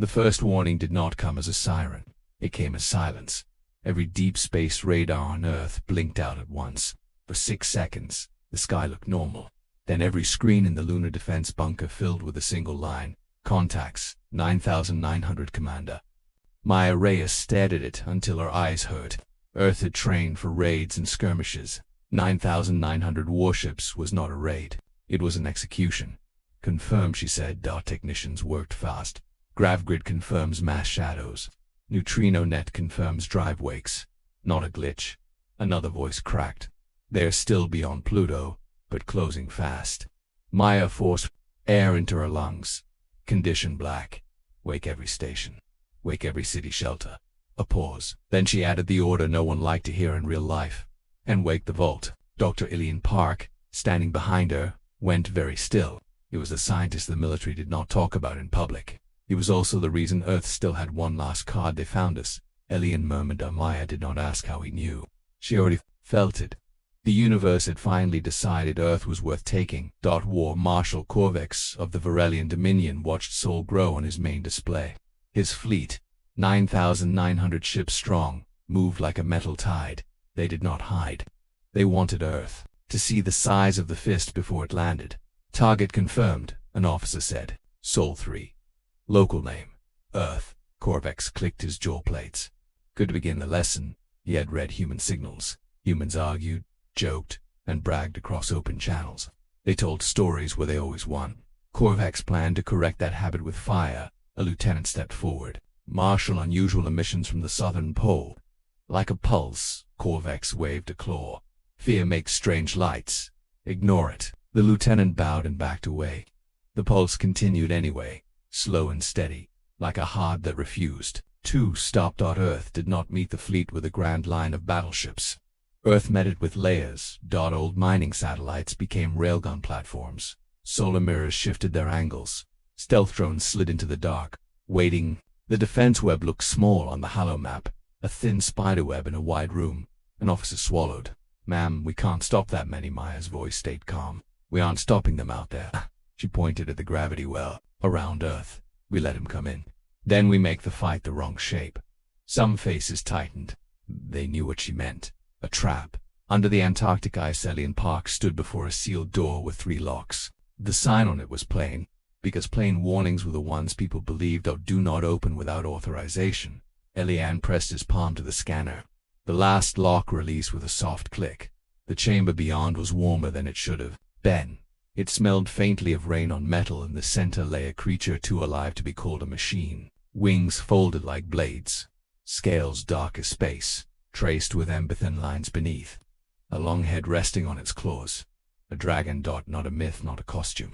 The first warning did not come as a siren. It came as silence. Every deep space radar on Earth blinked out at once. For 6 seconds, the sky looked normal. Then every screen in the lunar defense bunker filled with a single line. Contacts, 9,900 Commander. Maya Reyes stared at it until her eyes hurt. Earth had trained for raids and skirmishes. 9,900 warships was not a raid. It was an execution. Confirmed, she said. Technicians worked fast. Gravgrid confirms mass shadows. Neutrino net confirms drive wakes. Not a glitch. Another voice cracked. They're still beyond Pluto, but closing fast. Maya forced air into her lungs. Condition black. Wake every station. Wake every city shelter. A pause. Then she added the order no one liked to hear in real life. And wake the vault. Dr. ELIAN PARK, standing behind her, went very still. He was the scientist the military did not talk about in public. He was also the reason Earth still had one last card. They found us. ELIAN murmured. Maya did not ask how he knew. She already felt it. The universe had finally decided Earth was worth taking. War Marshal Corvex of the Varelian Dominion watched Sol grow on his main display. His fleet, 9,900 ships strong, moved like a metal tide. They did not hide. They wanted Earth to see the size of the fist before it landed. Target confirmed, an officer said. Sol 3. Local name, Earth. Corvex clicked his jaw plates. Good. Begin the lesson. He had read human signals. Humans argued, joked, and bragged across open channels. They told stories where they always won. Corvex planned to correct that habit with fire. A lieutenant stepped forward. Marshal, unusual emissions from the southern pole. Like a pulse, Corvex waved a claw. Fear makes strange lights. Ignore it. The lieutenant bowed and backed away. The pulse continued anyway, slow and steady, like a heart that refused. 2 stopped. Earth did not meet the fleet with a grand line of battleships. Earth met it with layers. Old mining satellites became railgun platforms. Solar mirrors shifted their angles. Stealth drones slid into the dark, waiting. The defense web looked small on the hollow map, a thin spiderweb in a wide room. An officer swallowed. Ma'am, we can't stop that many. Maya's voice stayed calm. We aren't stopping them out there. She pointed at the gravity well around Earth. We let him come in. Then we make the fight the wrong shape. Some faces tightened. They knew what she meant. A trap. Under the Antarctic ice, ELIAN PARK stood before a sealed door with 3 locks. The sign on it was plain, because plain warnings were the ones people believed do not open without authorization. ELIAN pressed his palm to the scanner. The last lock released with a soft click. The chamber beyond was warmer than it should have been. It smelled faintly of rain on metal. In the center lay a creature too alive to be called a machine. Wings folded like blades. Scales dark as space, traced with embithen lines beneath. A long head resting on its claws. A dragon. Not a myth, not a costume.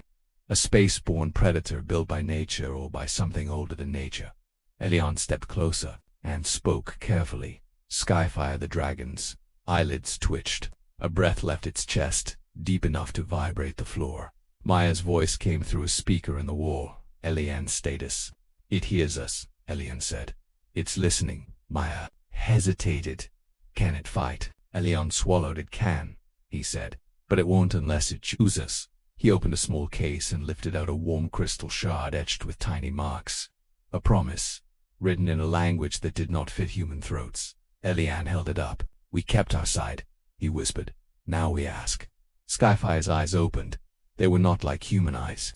A space-born predator built by nature or by something older than nature. ELIAN stepped closer and spoke carefully. SKYFIRE the dragons. Eyelids twitched. A breath left its chest, deep enough to vibrate the floor. Maya's voice came through a speaker in the wall. ELIAN's status. It hears us, ELIAN said. It's listening. Maya hesitated. Can it fight? ELIAN swallowed. It can, he said. But it won't unless it chooses us. He opened a small case and lifted out a warm crystal shard etched with tiny marks. A promise, written in a language that did not fit human throats. ELIAN held it up. We kept our side, he whispered. Now we ask. SKYFIRE's eyes opened. They were not like human eyes.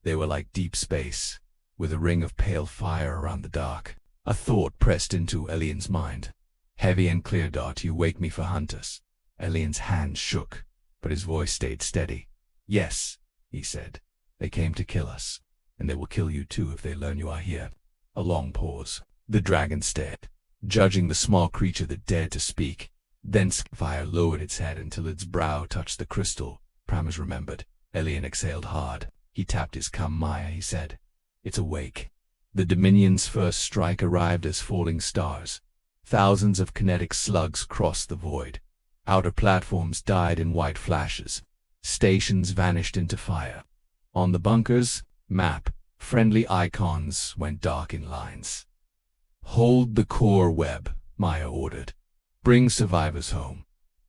They were like deep space, with a ring of pale fire around the dark. A thought pressed into ELIAN's mind. Heavy and clear. You wake me for hunters. ELIAN's hand shook, but his voice stayed steady. Yes, he said. They came to kill us, and they will kill you too if they learn you are here. A long pause. The dragon stared, judging the small creature that dared to speak. Then SKYFIRE lowered its head until its brow touched the crystal. Pramas remembered. ELIAN exhaled hard. He tapped his cum. Maya, he said. It's awake. The Dominion's first strike arrived as falling stars. Thousands of kinetic slugs crossed the void. Outer platforms died in white flashes. Stations vanished into fire. On the bunker's map, friendly icons went dark in lines. Hold the core web, Maya ordered. Bring survivors home.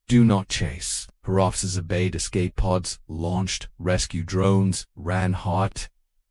Do not chase. Her officers obeyed. Escape pods launched. Rescue drones ran hot.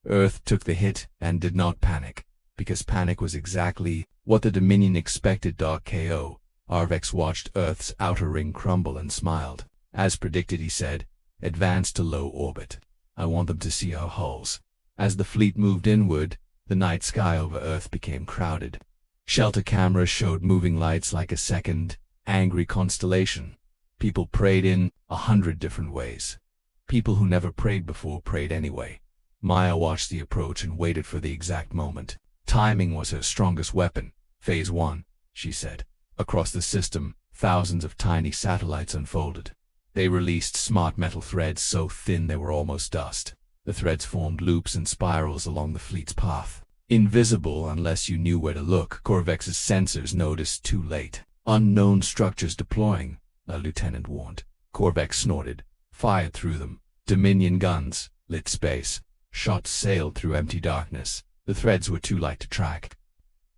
Earth took the hit and did not panic. because panic was exactly what the Dominion expected. KO. Arvex watched Earth's outer ring crumble and smiled. As predicted, he said, advance to low orbit. I want them to see our hulls. As the fleet moved inward, the night sky over Earth became crowded. Shelter cameras showed moving lights like a second, angry constellation. People prayed in 100 different ways. People who never prayed before prayed anyway. Maya watched the approach and waited for the exact moment. Timing was her strongest weapon. Phase 1, she said. Across the system, thousands of tiny satellites unfolded. They released smart metal threads so thin they were almost dust. The threads formed loops and spirals along the fleet's path. Invisible unless you knew where to look, Korvex's sensors noticed too late. Unknown structures deploying, a lieutenant warned. Korvex snorted, fired through them. Dominion guns lit space. Shots sailed through empty darkness. The threads were too light to track,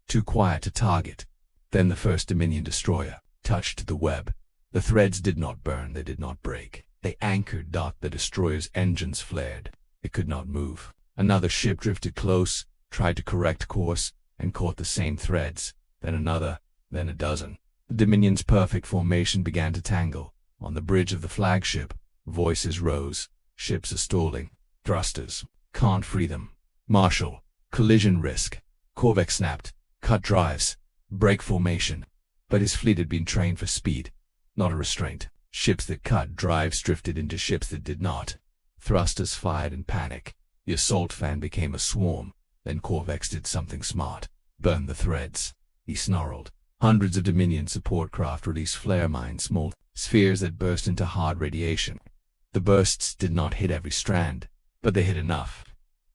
too quiet to target. Then the first Dominion destroyer touched the web. The threads did not burn, they did not break. They anchored. The destroyer's engines flared. It could not move. Another ship drifted close, tried to correct course, and caught the same threads. Then another, then a dozen. The Dominion's perfect formation began to tangle. On the bridge of the flagship, voices rose. Ships are stalling. Thrusters. Can't free them. Marshal. Collision risk. Korvex snapped. Cut drives. Break formation. But his fleet had been trained for speed, not a restraint. Ships that cut drives drifted into ships that did not. Thrusters fired in panic. The assault fan became a swarm. Then Korvex did something smart. Burned the threads. He snarled. Hundreds of Dominion support craft released flare mines, small spheres that burst into hard radiation. The bursts did not hit every strand, but they hit enough.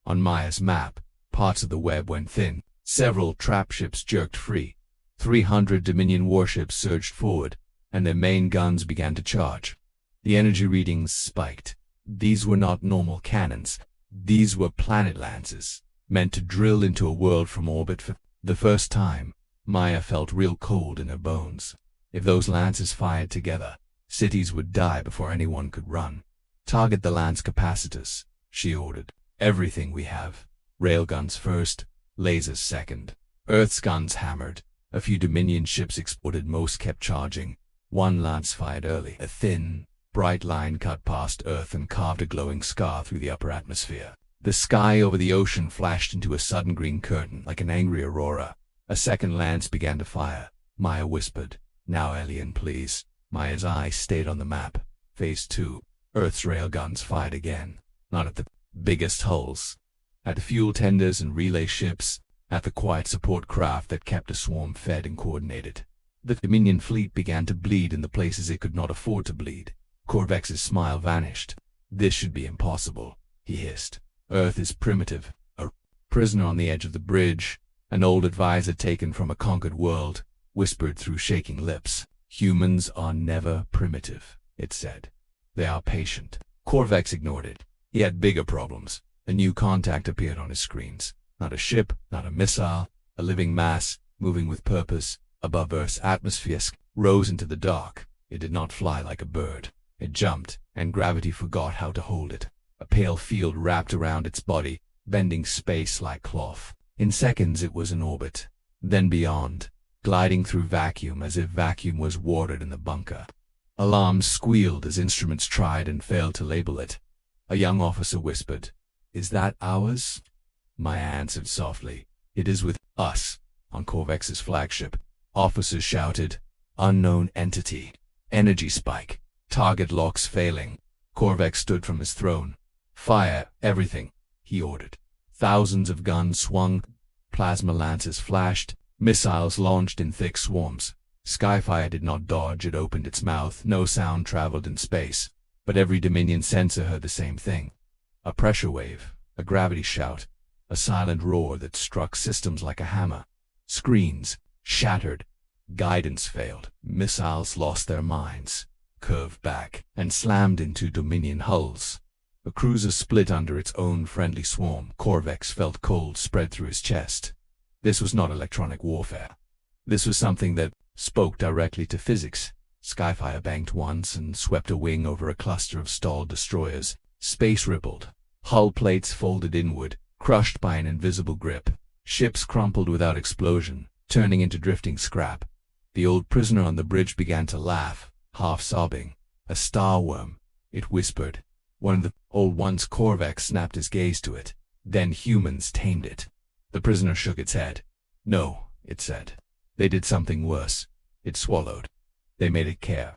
On Maya's map, parts of the web went thin. Several trap ships jerked free. 300 Dominion warships surged forward, and their main guns began to charge. The energy readings spiked. These were not normal cannons. These were planet lances, meant to drill into a world from orbit. For the first time, Maya felt real cold in her bones. If those lances fired together, cities would die before anyone could run. Target the lance capacitors, she ordered. Everything we have. Railguns first, lasers second. Earth's guns hammered. A few Dominion ships exploded, most kept charging. One lance fired early. A thin, bright line cut past Earth and carved a glowing scar through the upper atmosphere. The sky over the ocean flashed into a sudden green curtain like an angry aurora. A second lance began to fire. Maya whispered, "Now, Alien, please." Maya's eyes stayed on the map. Phase 2. Earth's railguns fired again. Not at the biggest hulls. At the fuel tenders and relay ships. At the quiet support craft that kept a swarm fed and coordinated. The Dominion fleet began to bleed in the places it could not afford to bleed. Korvex's smile vanished. "This should be impossible," he hissed. "Earth is primitive." A prisoner on the edge of the bridge, an old advisor taken from a conquered world, whispered through shaking lips. "Humans are never primitive," it said. "They are patient." Korvex ignored it. He had bigger problems. A new contact appeared on his screens. Not a ship, not a missile, a living mass, moving with purpose, above Earth's atmosphere, rose into the dark. It did not fly like a bird. It jumped, and gravity forgot how to hold it. A pale field wrapped around its body, bending space like cloth. In seconds it was in orbit. Then beyond, gliding through vacuum as if vacuum was watered in the bunker. Alarms squealed as instruments tried and failed to label it. A young officer whispered, "Is that ours?" Maya answered softly, "It is with us." On Korvex's flagship, officers shouted, "Unknown entity. Energy spike. Target locks failing." Korvex stood from his throne. "Fire everything," he ordered. Thousands of guns swung. Plasma lances flashed. Missiles launched in thick swarms. SKYFIRE did not dodge. It opened its mouth. No sound traveled in space. But every Dominion sensor heard the same thing. A pressure wave. A gravity shout. A silent roar that struck systems like a hammer. Screens shattered. Guidance failed. Missiles lost their minds, curved back, and slammed into Dominion hulls. A cruiser split under its own friendly swarm. Korvex felt cold spread through his chest. This was not electronic warfare. This was something that spoke directly to physics. SKYFIRE banked once and swept a wing over a cluster of stalled destroyers. Space rippled. Hull plates folded inward, crushed by an invisible grip. Ships crumpled without explosion, turning into drifting scrap. The old prisoner on the bridge began to laugh, half sobbing. A starworm, it whispered. One of the old one's Corvex snapped his gaze to it. Then humans tamed it. The prisoner shook its head. No, it said. They did something worse. It swallowed. They made it care.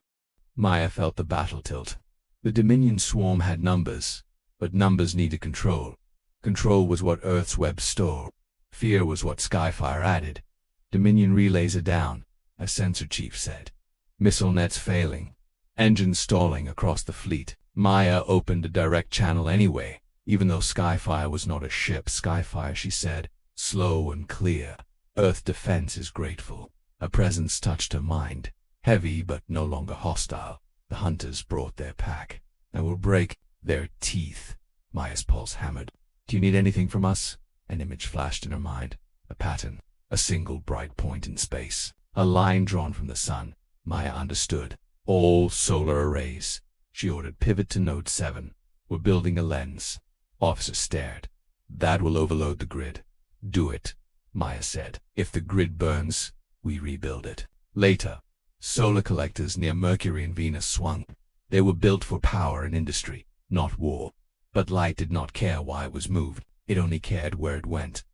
Maya felt the battle tilt. The Dominion swarm had numbers, but numbers needed control. Control was what Earth's web stole. Fear was what SKYFIRE added. Dominion relays are down, a sensor chief said. Missile nets failing. Engines stalling across the fleet. Maya opened a direct channel anyway, even though SKYFIRE was not a ship. SKYFIRE, she said, slow and clear. Earth defense is grateful. A presence touched her mind. Heavy but no longer hostile. The hunters brought their pack. I will break their teeth. Maya's pulse hammered. Do you need anything from us? An image flashed in her mind. A pattern. A single bright point in space. A line drawn from the sun. Maya understood. All solar arrays. She ordered pivot to node 7. We're building a lens. Officer stared. That will overload the grid. Do it, Maya said. If the grid burns, we rebuild it. Later, solar collectors near Mercury and Venus swung. They were built for power and industry, not war. But light did not care why it was moved. It only cared where it went.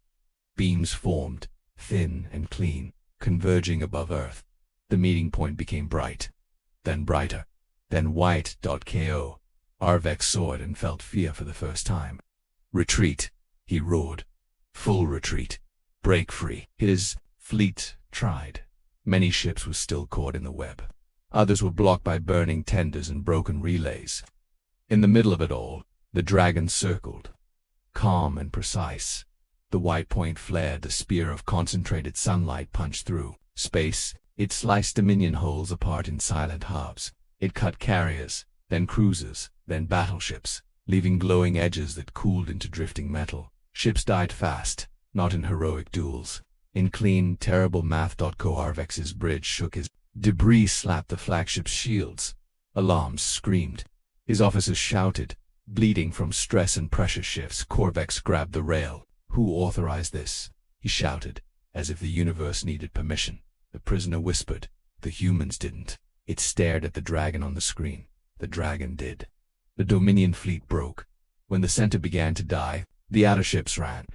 Beams formed, thin and clean, converging above Earth. The meeting point became bright. Then brighter. Then white. KO. Arvex saw it and felt fear for the first time. Retreat, he roared. Full retreat. Break free. His fleet tried. Many ships were still caught in the web. Others were blocked by burning tenders and broken relays. In the middle of it all, the dragon circled. Calm and precise. The white point flared, the spear of concentrated sunlight punched through space. It sliced Dominion hulls apart in silent halves. It cut carriers, then cruisers, then battleships, leaving glowing edges that cooled into drifting metal. Ships died fast, not in heroic duels. In clean, terrible math. Arvex's bridge shook as debris slapped the flagship's shields. Alarms screamed. His officers shouted, bleeding from stress and pressure shifts. Corvex grabbed the rail. Who authorized this? He shouted, as if the universe needed permission. The prisoner whispered. The humans didn't. It stared at the dragon on the screen. The dragon did. The Dominion fleet broke. When the center began to die, the outer ships ran.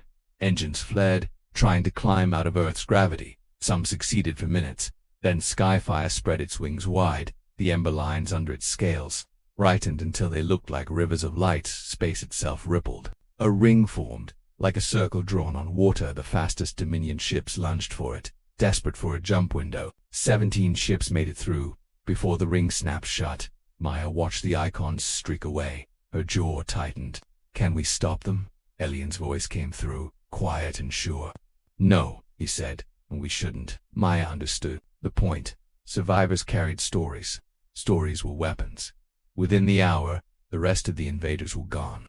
Engines fled, trying to climb out of Earth's gravity. Some succeeded for minutes. Then SKYFIRE spread its wings wide. The ember lines under its scales brightened until they looked like rivers of light. Space itself rippled. A ring formed, like a circle drawn on water. The fastest Dominion ships lunged for it, desperate for a jump window. 17 ships made it through. Before the ring snapped shut, Maya watched the icons streak away. Her jaw tightened. Can we stop them? Elian's voice came through, quiet and sure. No, he said, and we shouldn't. Maya understood the point. Survivors carried stories. Stories were weapons. Within the hour, the rest of the invaders were gone.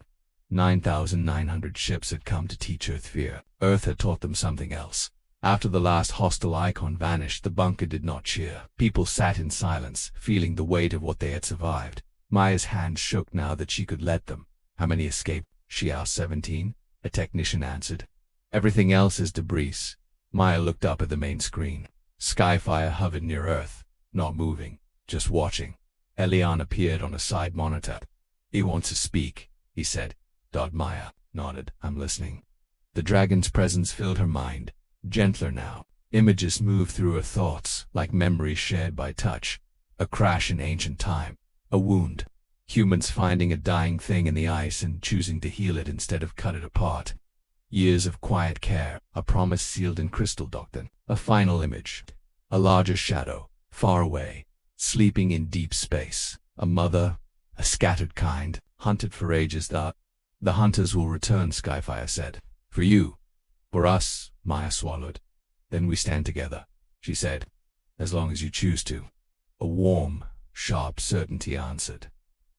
9,900 ships had come to teach Earth fear. Earth had taught them something else. After the last hostile icon vanished, the bunker did not cheer. People sat in silence, feeling the weight of what they had survived. Maya's hands shook now that she could let them. How many escaped? She asked. 17. A technician answered. Everything else is debris. Maya looked up at the main screen. SKYFIRE hovered near Earth, not moving, just watching. ELIAN appeared on a side monitor. He wants to speak, he said. Maya nodded. I'm listening. The dragon's presence filled her mind. Gentler now. Images moved through her thoughts, like memories shared by touch. A crash in ancient time. A wound. Humans finding a dying thing in the ice and choosing to heal it instead of cut it apart. Years of quiet care. A promise sealed in crystal. Then a final image. A larger shadow, far away, sleeping in deep space. A mother, a scattered kind, hunted for ages. The hunters will return, SKYFIRE said. For you. For us, Maya swallowed. Then we stand together, she said. As long as you choose to. A warm, sharp certainty answered.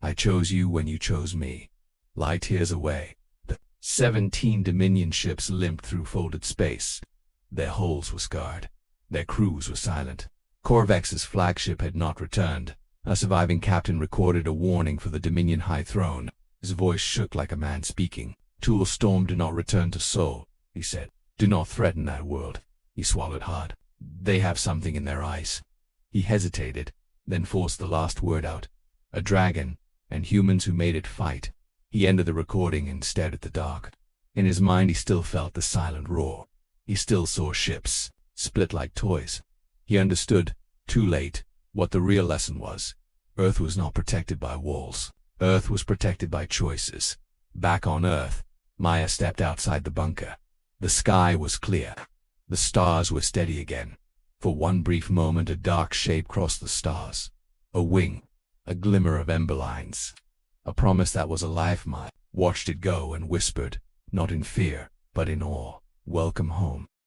I chose you when you chose me. Light years away. The 17 Dominion ships limped through folded space. Their hulls were scarred. Their crews were silent. Corvex's flagship had not returned. A surviving captain recorded a warning for the Dominion High Throne. His voice shook like a man speaking. Tool Storm did not return to Sol, he said. Do not threaten that world. He swallowed hard. They have something in their eyes. He hesitated, then forced the last word out. A dragon, and humans who made it fight. He ended the recording and stared at the dark. In his mind he still felt the silent roar. He still saw ships, split like toys. He understood, too late, what the real lesson was. Earth was not protected by walls. Earth was protected by choices. Back on Earth, Maya stepped outside the bunker. The sky was clear. The stars were steady again. For one brief moment a dark shape crossed the stars. A wing, a glimmer of ember lines. A promise that was alive. Maya watched it go and whispered, not in fear, but in awe, "Welcome home."